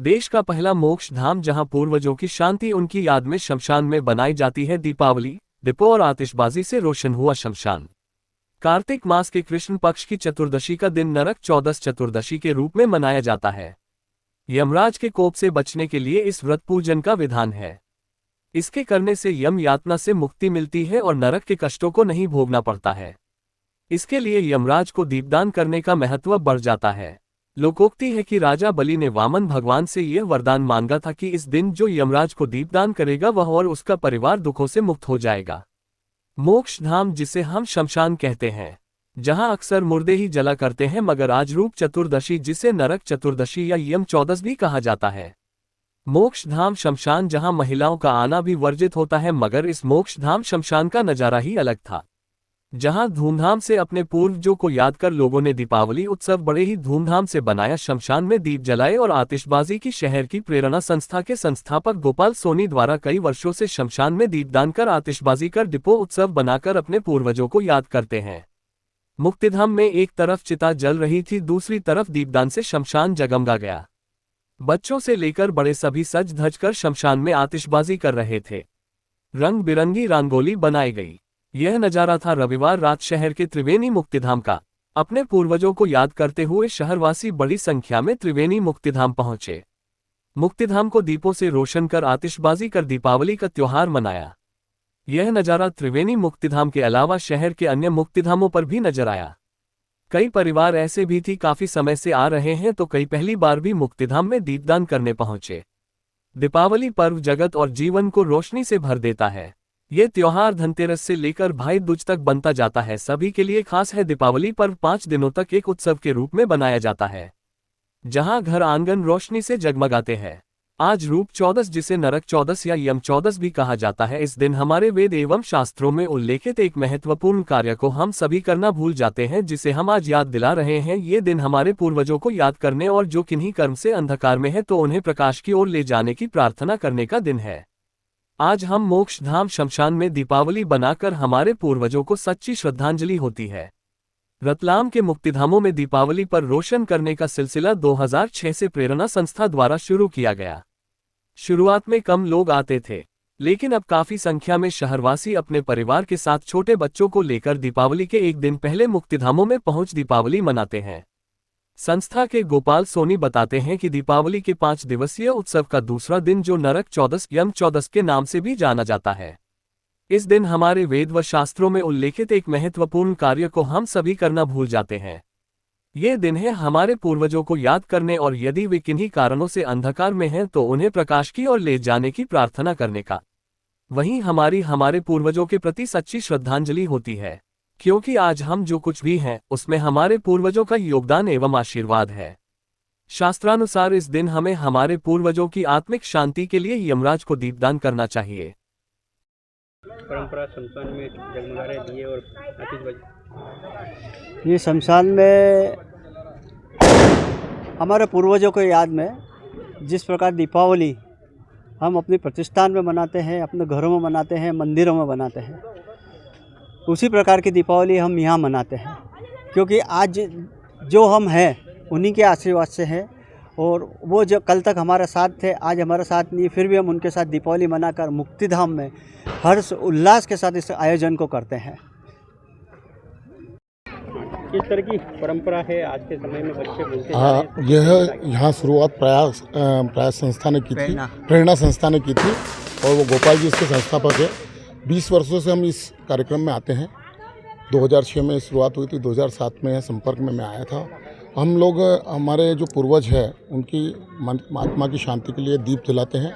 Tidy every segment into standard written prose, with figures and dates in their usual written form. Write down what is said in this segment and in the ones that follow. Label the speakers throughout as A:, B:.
A: देश का पहला मोक्ष धाम जहां पूर्वजों की शांति उनकी याद में शमशान में बनाई जाती है। दीपावली, दीपों और आतिशबाजी से रोशन हुआ शमशान। कार्तिक मास के कृष्ण पक्ष की चतुर्दशी का दिन नरक चौदस चतुर्दशी के रूप में मनाया जाता है। यमराज के कोप से बचने के लिए इस व्रत पूजन का विधान है। इसके करने से यम यातना से मुक्ति मिलती है और नरक के कष्टों को नहीं भोगना पड़ता है। इसके लिए यमराज को दीपदान करने का महत्व बढ़ जाता है। लोकोक्ति है कि राजा बलि ने वामन भगवान से यह वरदान मांगा था कि इस दिन जो यमराज को दीपदान करेगा वह और उसका परिवार दुखों से मुक्त हो जाएगा। मोक्ष धाम, जिसे हम शमशान कहते हैं, जहां अक्सर मुर्दे ही जला करते हैं, मगर आज रूप चतुर्दशी जिसे नरक चतुर्दशी या यम चौदस भी कहा जाता है। मोक्ष धाम शमशान जहां महिलाओं का आना भी वर्जित होता है, मगर इस मोक्ष धाम शमशान का नजारा ही अलग था, जहां धूमधाम से अपने पूर्वजों को याद कर लोगों ने दीपावली उत्सव बड़े ही धूमधाम से बनाया। शमशान में दीप जलाए और आतिशबाजी की शहर की प्रेरणा संस्था के संस्थापक गोपाल सोनी द्वारा कई वर्षों से शमशान में दीपदान कर आतिशबाजी कर दीपों उत्सव बनाकर अपने पूर्वजों को याद करते हैं। मुक्तिधाम में एक तरफ चिता जल रही थी, दूसरी तरफ दीपदान से शमशान जगमगा गया। बच्चों से लेकर बड़े सभी सज धज कर शमशान में आतिशबाजी कर रहे थे। रंग बिरंगी रंगोली बनाई गई। यह नजारा था रविवार रात शहर के त्रिवेणी मुक्तिधाम का। अपने पूर्वजों को याद करते हुए शहरवासी बड़ी संख्या में त्रिवेणी मुक्तिधाम पहुंचे। मुक्तिधाम को दीपों से रोशन कर आतिशबाजी कर दीपावली का त्योहार मनाया। यह नजारा त्रिवेणी मुक्तिधाम के अलावा शहर के अन्य मुक्तिधामों पर भी नजर आया। कई परिवार ऐसे भी थी काफी समय से आ रहे हैं, तो कई पहली बार भी मुक्तिधाम में दीपदान करने पहुंचे। दीपावली पर्व जगत और जीवन को रोशनी से भर देता है। ये त्योहार धनतेरस से लेकर भाई दूज तक बनता जाता है। सभी के लिए खास है। दीपावली पर्व 5 दिनों तक एक उत्सव के रूप में बनाया जाता है, जहां घर आंगन रोशनी से जगमगाते हैं। आज रूप चौदस, जिसे नरक चौदस या यम चौदस भी कहा जाता है, इस दिन हमारे वेद एवं शास्त्रों में उल्लेखित एक महत्वपूर्ण कार्य को हम सभी करना भूल जाते हैं, जिसे हम आज याद दिला रहे हैं। ये दिन हमारे पूर्वजों को याद करने और जो किन्हीं कर्म से अंधकार में है तो उन्हें प्रकाश की ओर ले जाने की प्रार्थना करने का दिन है। आज हम मोक्ष धाम शमशान में दीपावली बनाकर हमारे पूर्वजों को सच्ची श्रद्धांजलि होती है। रतलाम के मुक्तिधामों में दीपावली पर रोशन करने का सिलसिला 2006 से प्रेरणा संस्था द्वारा शुरू किया गया। शुरुआत में कम लोग आते थे, लेकिन अब काफी संख्या में शहरवासी अपने परिवार के साथ छोटे बच्चों को लेकर दीपावली के एक दिन पहले मुक्तिधामों में पहुंच दीपावली मनाते हैं। संस्था के गोपाल सोनी बताते हैं कि दीपावली के 5 दिवसीय उत्सव का दूसरा दिन, जो नरक चौदस यम चौदस के नाम से भी जाना जाता है, इस दिन हमारे वेद व शास्त्रों में उल्लेखित एक महत्वपूर्ण कार्य को हम सभी करना भूल जाते हैं। ये दिन है हमारे पूर्वजों को याद करने और यदि वे किन्हीं कारणों से अंधकार में हैं तो उन्हें प्रकाश की ओर ले जाने की प्रार्थना करने का। वहीं हमारे पूर्वजों के प्रति सच्ची श्रद्धांजलि होती है, क्योंकि आज हम जो कुछ भी हैं उसमें हमारे पूर्वजों का योगदान एवं आशीर्वाद है। शास्त्रानुसार इस दिन हमें हमारे पूर्वजों की आत्मिक शांति के लिए यमराज को दीपदान करना चाहिए।
B: परंपरा शमशान में जगमगा रहे दिए और आतिशबाजी।
C: ये शमशान में हमारे पूर्वजों के याद में जिस प्रकार दीपावली हम अपने प्रतिष्ठान में मनाते हैं, अपने घरों में मनाते हैं, मंदिरों में मनाते हैं, उसी प्रकार की दीपावली हम यहाँ मनाते हैं। क्योंकि आज जो हम हैं उन्हीं के आशीर्वाद से हैं, और वो जो कल तक हमारे साथ थे आज हमारे साथ नहीं, फिर भी हम उनके साथ दीपावली मनाकर मुक्तिधाम में हर्ष उल्लास के साथ इस आयोजन को करते हैं।
B: किस तरह की परंपरा है आज के समय में बच्चे बोलते हैं?
D: हाँ, यह यहाँ शुरुआत प्रयास संस्था ने की थी, प्रेरणा संस्था ने की थी, और वो गोपाल जी इसके संस्थापक है। 20 वर्षों से हम इस कार्यक्रम में आते हैं। 2006 में शुरुआत हुई थी, 2007 में संपर्क में मैं आया था। हम लोग हमारे जो पूर्वज हैं उनकी आत्मा की शांति के लिए दीप जलाते हैं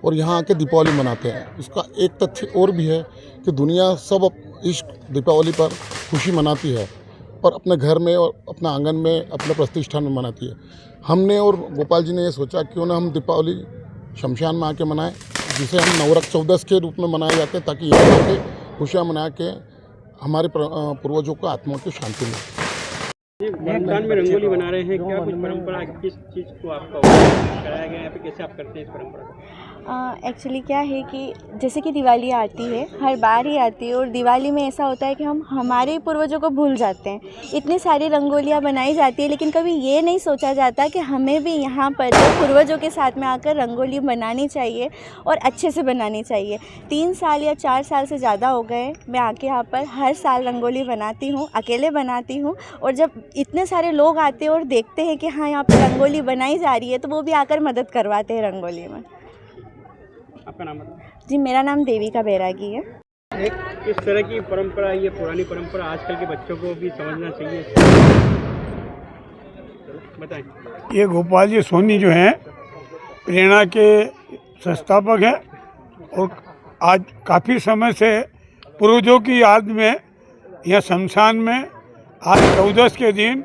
D: और यहाँ आके दीपावली मनाते हैं। इसका एक तथ्य और भी है कि दुनिया सब इस दीपावली पर खुशी मनाती है, और अपने घर में और अपने आंगन में अपने प्रतिष्ठान में मनाती है। हमने और गोपाल जी ने ये सोचा क्यों ना हम दीपावली शमशान में आके मनाएं, जिसे हम नवरक चौदस के रूप में मनाए जाते हैं, ताकि यहाँ आके खुशियाँ मना के हमारे पूर्वजों को आत्मा की शांति मिले।
B: शमशान में रंगोली बना रहे हैं, क्या कुछ परंपरा, किस चीज़ को आपका कराया गया है, कैसे आप करते हैं इस परंपरा को?
E: एक्चुअली क्या है कि जैसे कि दिवाली आती है, हर बार ही आती है, और दिवाली में ऐसा होता है कि हम हमारे पूर्वजों को भूल जाते हैं। इतनी सारी रंगोलियाँ बनाई जाती है, लेकिन कभी ये नहीं सोचा जाता कि हमें भी यहाँ पर पूर्वजों के साथ में आकर रंगोली बनानी चाहिए और अच्छे से बनानी चाहिए। 3 साल या 4 साल से ज़्यादा हो गए मैं आके यहाँ पर हर साल रंगोली बनाती हूँ, अकेले बनाती हूँ, और जब इतने सारे लोग आते हैं और देखते हैं कि हाँ यहाँ पर रंगोली बनाई जा रही है, तो वो भी आकर मदद करवाते हैं रंगोली में।
B: आपका नाम बताएं।
E: जी, मेरा नाम देविका बैरागी है।
B: एक इस तरह की परंपरा, ये पुरानी परंपरा आजकल के बच्चों को भी समझना चाहिए, बताएं।
F: ये गोपाल जी सोनी जो हैं प्रेरणा के संस्थापक हैं, और आज काफ़ी समय से पूर्वजों की याद में यह शमशान में आज 14 के दिन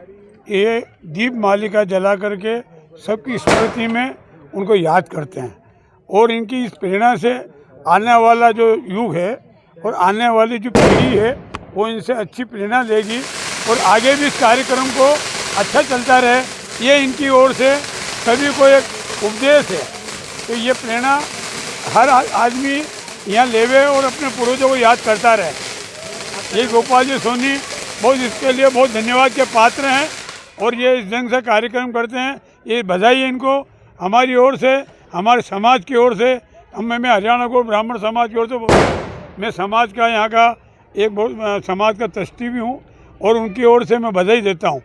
F: ये दीप मालिका जला करके सबकी स्मृति में उनको याद करते हैं। और इनकी इस प्रेरणा से आने वाला जो युग है और आने वाली जो पीढ़ी है वो इनसे अच्छी प्रेरणा लेगी, और आगे भी इस कार्यक्रम को अच्छा चलता रहे, ये इनकी ओर से सभी को एक उपदेश है। तो ये प्रेरणा हर आदमी यहाँ लेवे और अपने पूर्वजों को याद करता रहे। ये गोपाल जी सोनी बहुत इसके लिए बहुत धन्यवाद के पात्र हैं, और ये इस ढंग से कार्यक्रम करते हैं। ये बधाई है इनको हमारी ओर से, हमारे समाज की ओर से। मैं हरियाणा को ब्राह्मण समाज की ओर से, मैं समाज का यहाँ का एक बहुत समाज का ट्रस्टी भी हूँ, और उनकी ओर से मैं बधाई देता हूँ।